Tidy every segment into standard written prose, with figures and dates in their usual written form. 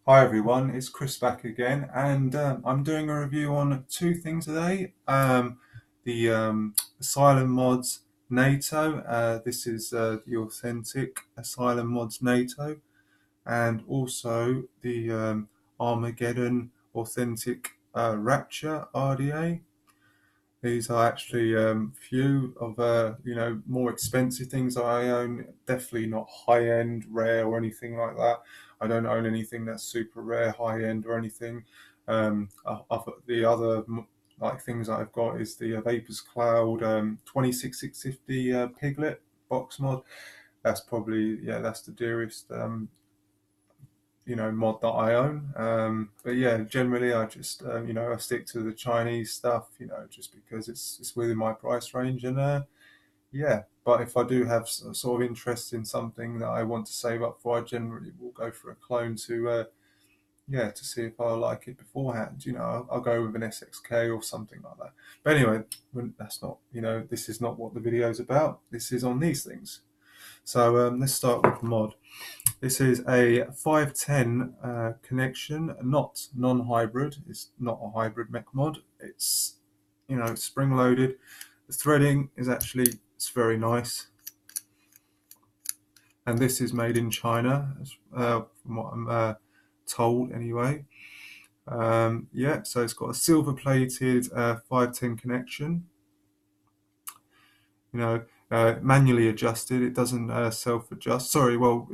Hi everyone, it's Chris back again, and I'm doing a review on two things today. The Asylum Mods Nato. This is the authentic Asylum Mods Nato, and also the Armageddon authentic Rapture RDA. These are actually few of more expensive things I own. Definitely not high end, rare, or anything like that. I don't own anything that's super rare, high end, or anything. The other like things that I've got is the Vapors Cloud 26650 Piglet box mod. That's probably, yeah, that's the dearest mod that I own. But yeah, generally I just I stick to the Chinese stuff, just because it's within my price range, and yeah. But if I do have sort of interest in something that I want to save up for, I generally will go for a clone to see if I like it beforehand. I'll go with an SXK or something like that. But anyway, that's not, this is not what the video is about. This is on these things. So let's start with the mod. This is a 510 connection, not non-hybrid. It's not a hybrid mech mod. It's, spring loaded. The threading is actually, it's very nice. And this is made in China, from what I'm told anyway. Yeah, so it's got a silver plated 510 connection. Manually adjusted. It doesn't self-adjust. Sorry, well,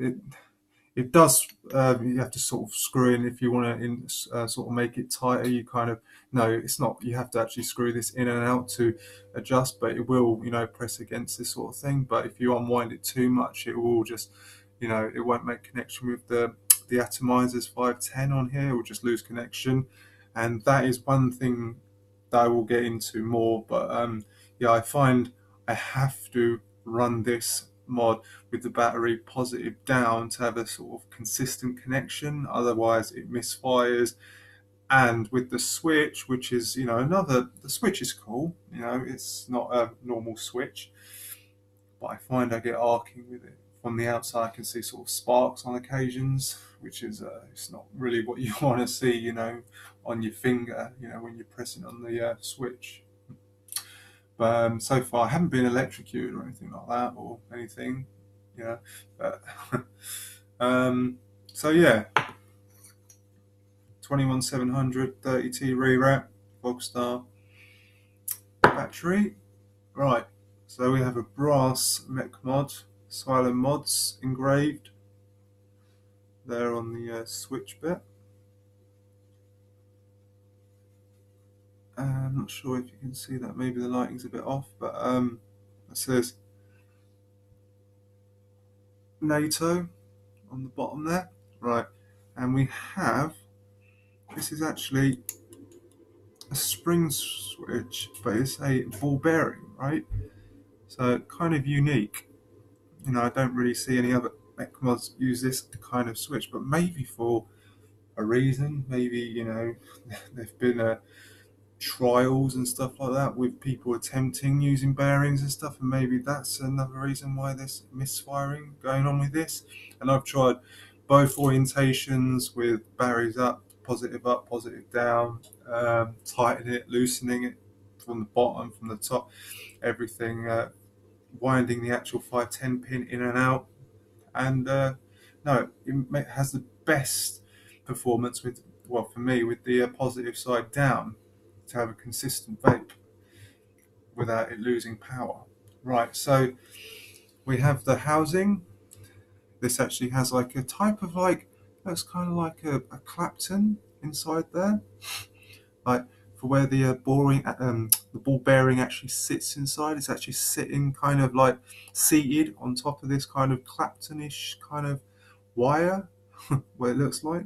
it does. You have to sort of screw in if you want to sort of make it tighter. You kind of, no, it's not. You have to actually screw this in and out to adjust, but it will, press against this sort of thing. But if you unwind it too much, it will just, it won't make connection with the atomizers 510 on here. It will just lose connection, and that is one thing that I will get into more. But yeah, I find I have to run this mod with the battery positive down to have a sort of consistent connection, otherwise it misfires. And with the switch, which is, the switch is cool, it's not a normal switch, but I find I get arcing with it. From the outside I can see sort of sparks on occasions, which is it's not really what you want to see, on your finger, when you're pressing on the switch. But so far I haven't been electrocuted or anything like that, or anything, but so yeah, 21700 30T rewrap, Vogstar battery. Right, so we have a brass mech mod, Asylum Mods engraved there on the switch bit. I'm not sure if you can see that, maybe the lighting's a bit off, but it says NATO on the bottom there. Right, and we have, this is actually a spring switch, but it's a ball bearing, right? So kind of unique. I don't really see any other mech mods use this kind of switch, but maybe for a reason. Maybe, there've been trials and stuff like that with people attempting using bearings and stuff, and maybe that's another reason why there's misfiring going on with this. And I've tried both orientations with batteries up, positive down, tightening it, loosening it from the bottom, from the top, everything, winding the actual 510 pin in and out. And no, it has the best performance with, well, for me, with the positive side down, to have a consistent vape without it losing power. Right, so we have the housing. This actually has like a type of looks kind of like a Clapton inside there, like for where the the ball bearing actually sits inside. It's actually sitting kind of like seated on top of this kind of Claptonish kind of wire, what it looks like.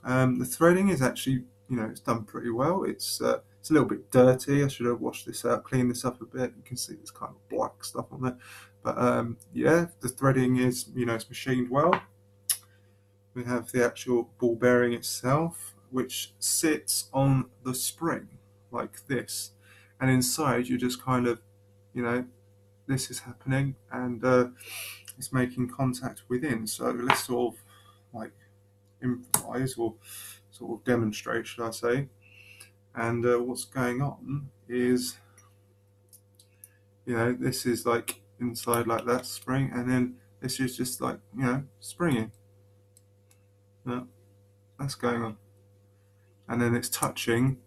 The threading is actually, it's done pretty well. It's a little bit dirty. I should have washed this out, cleaned this up a bit. You can see there's kind of black stuff on there. But yeah, the threading is, it's machined well. We have the actual ball bearing itself, which sits on the spring like this. And inside you just kind of, this is happening, and it's making contact within. So let's sort of like improvise or sort of demonstrate, should I say. And what's going on is, this is like inside like that spring, and then this is just like, springing. Yeah, that's going on. And then it's touching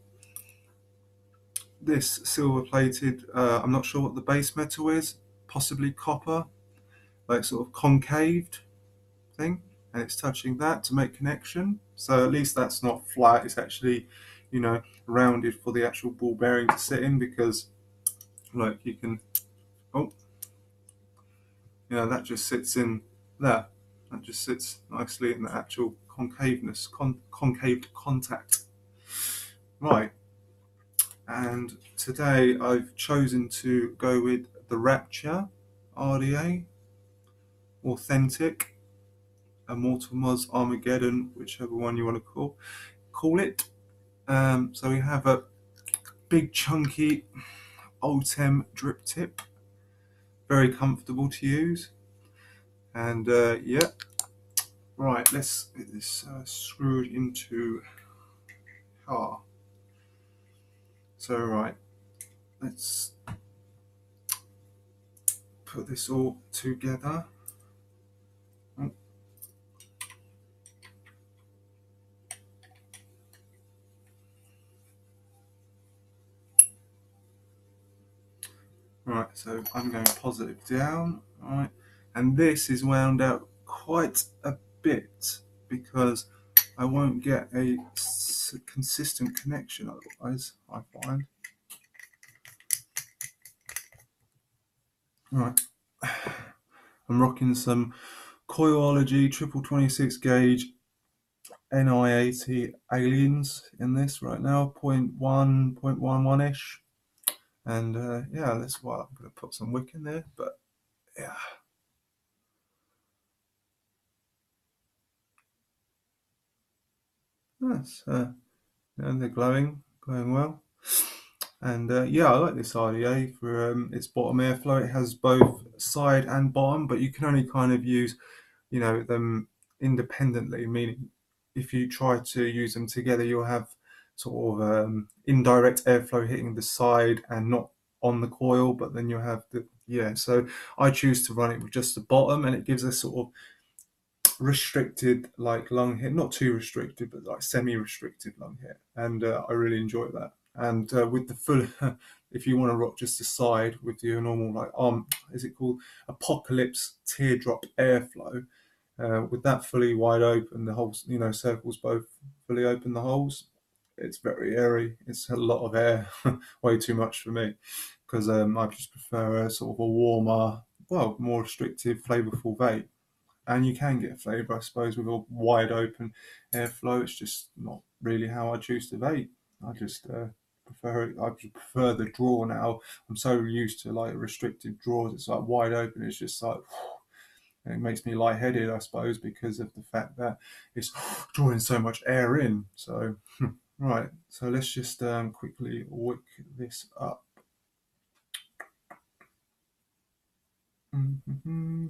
this silver plated, I'm not sure what the base metal is, possibly copper, like sort of concaved thing, and it's touching that to make connection. So at least that's not flat, it's actually, rounded for the actual ball bearing to sit in, because like you can, oh, that just sits in there. That just sits nicely in the actual concaveness, concave contact. Right, and today I've chosen to go with the Rapture RDA, Authentic, Immortal Moz, Armageddon, whichever one you want to call it. So we have a big chunky Ultem drip tip, very comfortable to use, and yeah, right, let's get this screwed into car. So right, let's put this all together. Oh. Right, so I'm going positive down, right, and this is wound out quite a bit because I won't get a consistent connection otherwise, I find. Right, I'm rocking some Coilology triple 26 gauge NI-80 aliens in this right now, 0.1, ish, and yeah, that's why I'm going to put some wick in there, but yeah. That's and they're glowing well. And yeah, I like this RDA for its bottom airflow. It has both side and bottom, but you can only kind of use, them independently. Meaning, if you try to use them together, you'll have sort of indirect airflow hitting the side and not on the coil. But then you have So I choose to run it with just the bottom, and it gives a sort of restricted like lung hit, not too restricted, but like semi-restricted lung hit, and I really enjoy that. And with the full, if you want to rock just the side with your normal like is it called Apocalypse teardrop airflow, with that fully wide open, the holes, circles both fully open the holes. It's very airy. It's a lot of air, way too much for me, because I just prefer a sort of a warmer, well, more restrictive, flavorful vape. And you can get flavour, I suppose, with a wide open airflow. It's just not really how I choose to vape. I just prefer the draw now. I'm so used to like restricted draws. It's like wide open. It's just like it makes me lightheaded, I suppose, because of the fact that it's drawing so much air in. So right, so let's just quickly wick this up. Mm-hmm.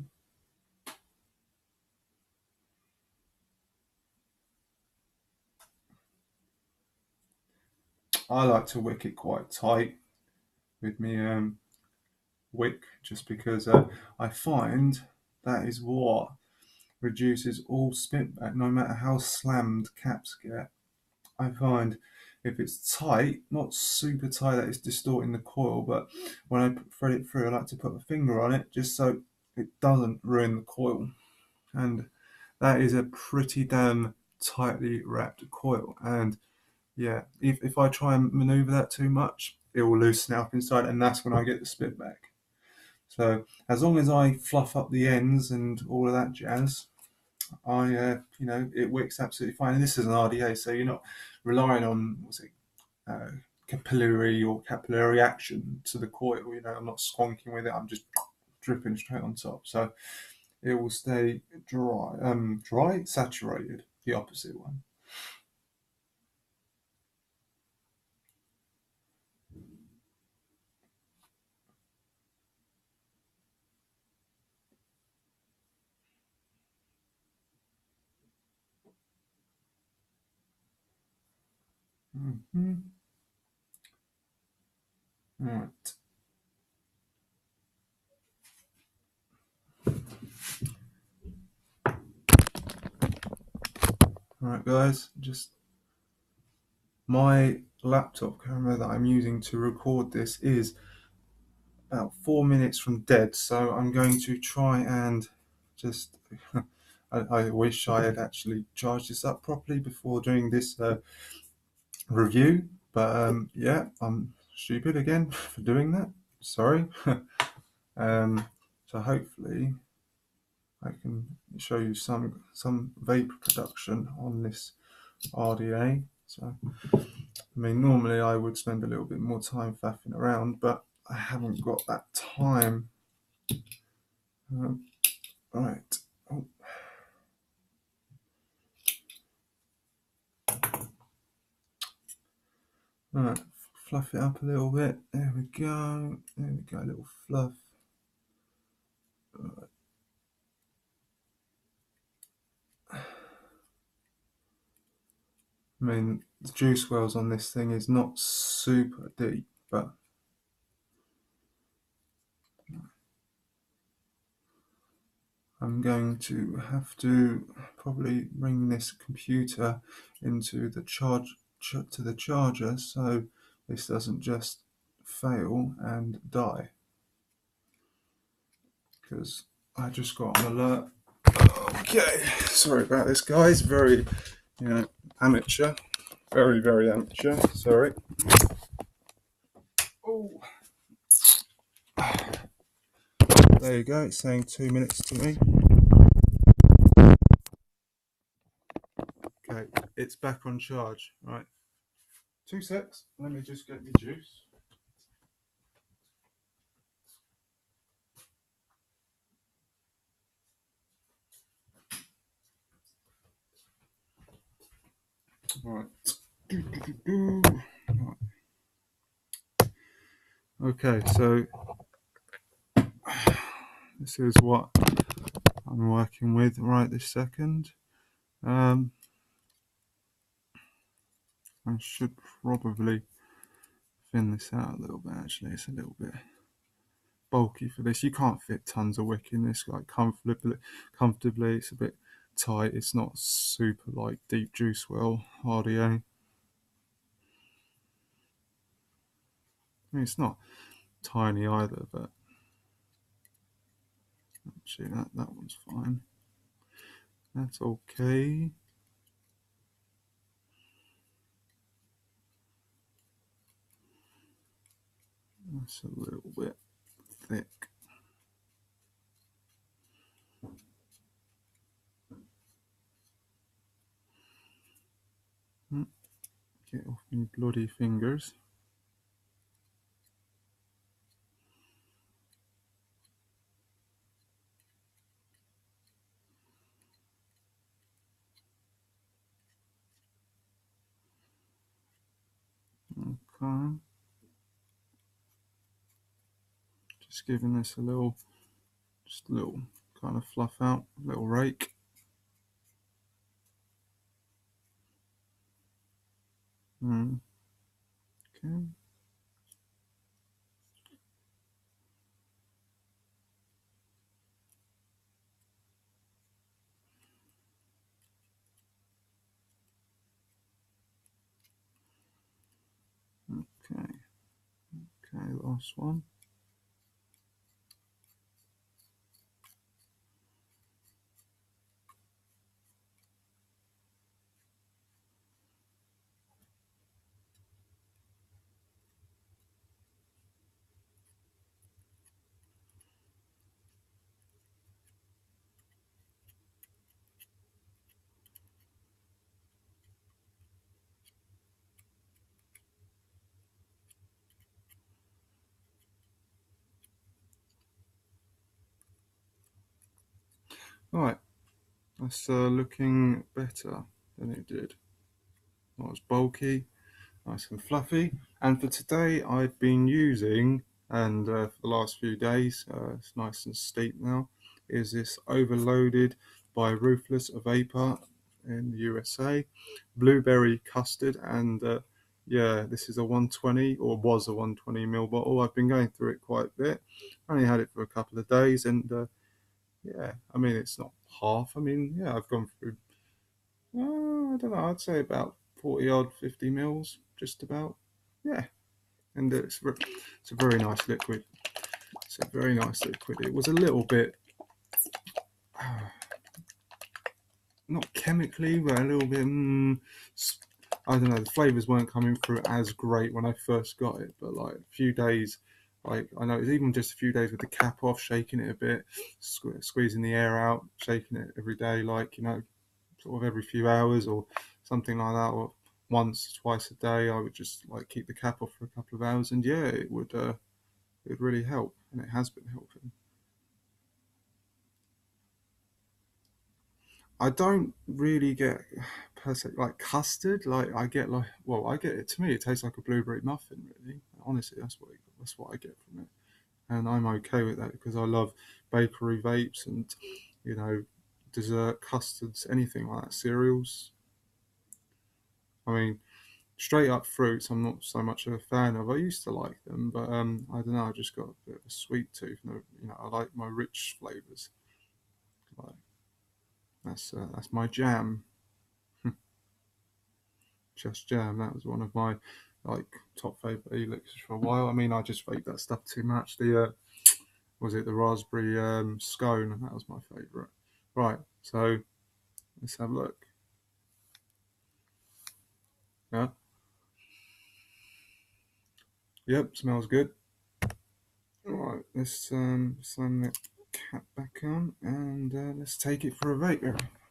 I like to wick it quite tight with me wick, just because I find that is what reduces all spit back, no matter how slammed caps get. I find if it's tight, not super tight that it's distorting the coil, but when I thread it through, I like to put a finger on it just so it doesn't ruin the coil. And that is a pretty damn tightly wrapped coil. And yeah, if I try and maneuver that too much, it will loosen up inside, and that's when I get the spit back. So as long as I fluff up the ends and all of that jazz, it works absolutely fine. And this is an RDA, so you're not relying on uh, capillary action to the coil. I'm not squonking with it. I'm just dripping straight on top, so it will stay dry, saturated. The opposite one. Right. Alright guys, just my laptop camera that I'm using to record this is about 4 minutes from dead, so I'm going to try and just I wish I had actually charged this up properly before doing this review, but yeah, I'm stupid again for doing that, sorry. So hopefully I can show you some vapor production on this RDA. So I mean, normally I would spend a little bit more time faffing around, but I haven't got that time. Right. Oh. Right. Fluff it up a little bit. There we go. There we go. A little fluff. Right. I mean, the juice wells on this thing is not super deep, but I'm going to have to probably bring this computer into the to the charger so this doesn't just fail and die, because I just got an alert. Okay, sorry about this guys, very amateur, very amateur, sorry. Oh, there you go, it's saying 2 minutes to me. Okay, it's back on charge. Right, 2 secs. Let me just get my juice. Right. Okay, so this is what I'm working with right this second. I should probably thin this out a little bit. Actually, it's a little bit bulky for this. You can't fit tons of wick in this like comfortably. It's a bit tight. It's not super like deep juice well RDA. I mean, it's not tiny either, but actually that one's fine. That's okay. That's a little bit thick. Get off my bloody fingers. Okay. Just giving this a little kind of fluff out, a little rake. Okay. Okay. Okay, last one. Right, that's looking better than it did. Not as bulky, nice and fluffy. And for today, I've been using, and for the last few days, it's nice and steep now, is this Overloaded by Ruthless Vapor in the USA, blueberry custard and Yeah, this is a 120, or was a 120 ml bottle. I've been going through it quite a bit. I only had it for a couple of days, and yeah, I mean, it's not half. I mean, yeah, I've gone through, I don't know, I'd say about 40 odd, 50 mils, just about. Yeah, and it's a very nice liquid. It's a very nice liquid. It was a little bit, not chemically, but a little bit, I don't know, the flavours weren't coming through as great when I first got it, but like a few days, like I know it's even just a few days with the cap off, shaking it a bit, squeezing the air out, shaking it every day, like, sort of every few hours or something like that, or once, twice a day, I would just like keep the cap off for a couple of hours, and yeah, it would really help, and it has been helping. I don't really get per se like custard. Like I get like, well, I get it. To me, it tastes like a blueberry muffin. Really, honestly, that's what I get from it, and I'm okay with that because I love bakery vapes and you know dessert custards, anything like that, cereals. I mean, straight up fruits, I'm not so much of a fan of. I used to like them, but I don't know. I just got a bit of a sweet tooth. I like my rich flavors. Like that's my jam. Just Jam. That was one of my like top favorite elixirs for a while. I mean, I just vape that stuff too much. The was it the raspberry scone? That was my favorite. Right, so let's have a look. Yeah, yep, smells good. Right, let's slam that cap back on and let's take it for a vape.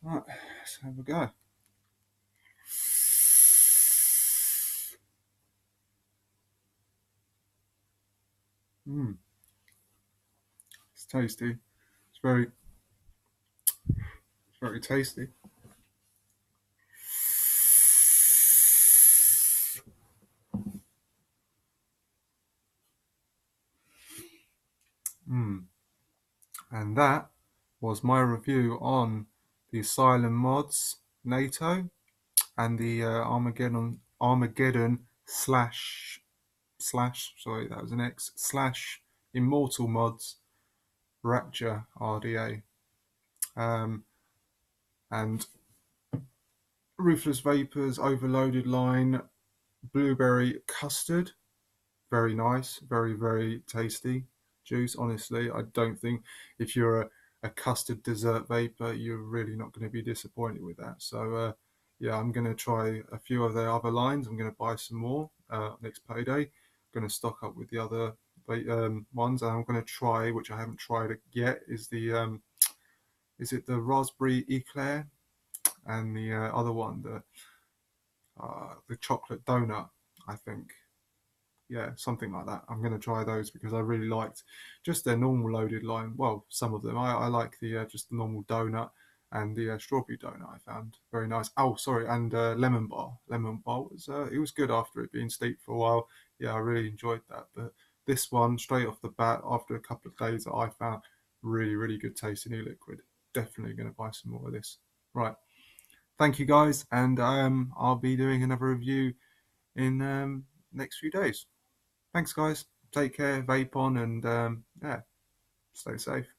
Right, let's have a go. Mm, it's tasty. It's very tasty. Mm. And that was my review on the Asylum mods Nato and the Armageddon slash sorry, that was an X slash Immortal mods Rapture RDA, and Ruthless Vapors Overloaded line Blueberry Custard. Very nice, very tasty juice. Honestly, I don't think if you're a custard dessert vapor, you're really not going to be disappointed with that. So yeah, I'm going to try a few of the other lines. I'm going to buy some more next payday. I'm going to stock up with the other ones, and I'm going to try, which I haven't tried it yet, is it the raspberry eclair, and the other one, the chocolate donut, I think. Yeah, something like that. I'm going to try those because I really liked just their normal loaded line. Well, some of them. I like the just the normal donut and the strawberry donut. I found very nice. Oh, sorry, and lemon bar. Lemon bar was it was good after it being steeped for a while. Yeah, I really enjoyed that. But this one, straight off the bat, after a couple of days, I found really good tasting e-liquid. Definitely going to buy some more of this. Right. Thank you guys, and I'll be doing another review in next few days. Thanks, guys. Take care, vape on, and yeah, stay safe.